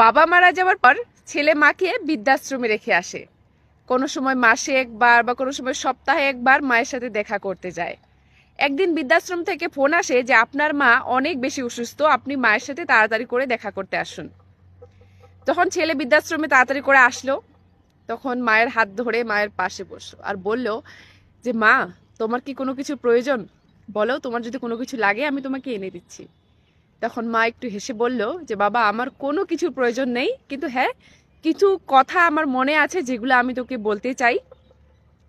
বাবা মারা যাওয়ার পর ছেলে মাকে বৃদ্ধাশ্রমে রেখে আসে। কোনো সময় মাসে একবার বা কোনো সময় সপ্তাহে একবার মায়ের সাথে দেখা করতে যায়। একদিন বৃদ্ধাশ্রম থেকে ফোন আসে যে আপনার মা অনেক বেশি অসুস্থ, আপনি মায়ের সাথে তাড়াতাড়ি করে দেখা করতে আসুন। তখন ছেলে বৃদ্ধাশ্রমে তাড়াতাড়ি করে আসলো। তখন মায়ের হাত ধরে মায়ের পাশে বসলো আর বলল যে মা, তোমার কি কোনো কিছু প্রয়োজন? বলো, তোমার যদি কোনো কিছু লাগে আমি তোমাকে এনে দিচ্ছি। তখন মা একটু হেসে বলল যে বাবা, আমার কোনো কিছুর প্রয়োজন নেই, কিন্তু হ্যাঁ, কিছু কথা আমার মনে আছে যেগুলো আমি তোকে বলতে চাই।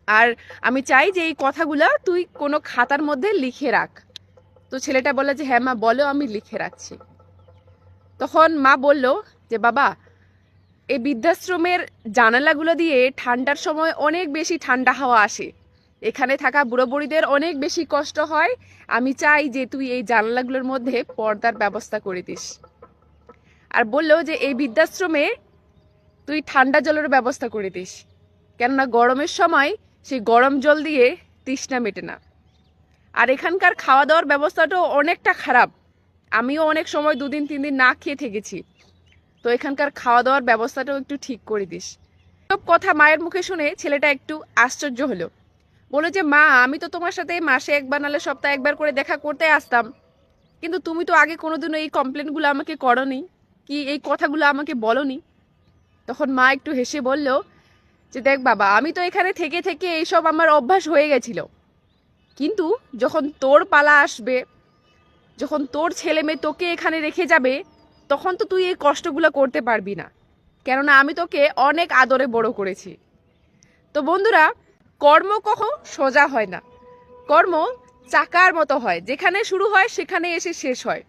আর আমি চাই যে এই কথাগুলো তুই কোনো খাতার মধ্যে লিখে রাখ। তো ছেলেটা বলল যে হ্যাঁ মা, বলো, আমি লিখে রাখছি। তখন মা বলল যে বাবা, এই বৃদ্ধাশ্রমের জানালাগুলো দিয়ে ঠান্ডার সময় অনেক বেশি ঠান্ডা হাওয়া আসে, এখানে থাকা বুড়ো বুড়িদের অনেক বেশি কষ্ট হয়। আমি চাই যে তুই এই জানালাগুলোর মধ্যে পর্দার ব্যবস্থা করে দিস। আর বললো যে এই বৃদ্ধাশ্রমে তুই ঠান্ডা জলের ব্যবস্থা করে দিস, কেননা গরমের সময় সেই গরম জল দিয়ে তৃষ্ণা মেটে না। আর এখানকার খাওয়া দাওয়ার ব্যবস্থাটাও অনেকটা খারাপ, আমিও অনেক সময় 2 দিন 3 দিন না খেয়ে থেকেছি। তো এখানকার খাওয়া দাওয়ার ব্যবস্থাটাও একটু ঠিক করে দিস। সব কথা মায়ের মুখে শুনে ছেলেটা একটু আশ্চর্য হলো। বলে যে মা, আমি তো তোমার সাথে মাসে একবার নাহলে সপ্তাহে একবার করে দেখা করতে আসতাম, কিন্তু তুমি তো আগে কোনোদিনও এই কমপ্লেনগুলো আমাকে করোনি, কি এই কথাগুলো আমাকে বলনি। তখন মা একটু হেসে বলল যে দেখ বাবা, আমি তো এখানে থেকে থেকে এইসব আমার অভ্যাস হয়ে গেছিল, কিন্তু যখন তোর পালা আসবে, যখন তোর ছেলে মেয়ে তোকে এখানে রেখে যাবে, তখন তো তুই এই কষ্টগুলো করতে পারবি না, কেননা আমি তোকে অনেক আদরে বড় করেছি। তো বন্ধুরা, কর্ম কখনো সোজা হয় না, কর্ম চাকার মতো হয়, যেখানে শুরু হয় সেখানে এসে শেষ হয়।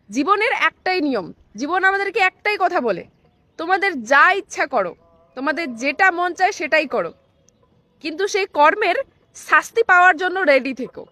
জীবনের একটাই নিয়ম, জীবন আমাদেরকে একটাই কথা বলে, তোমাদের যা ইচ্ছা করো, তোমাদের যেটা মন চায় সেটাই করো, কিন্তু সেই কর্মের শাস্তি পাওয়ার জন্য রেডি থেকো।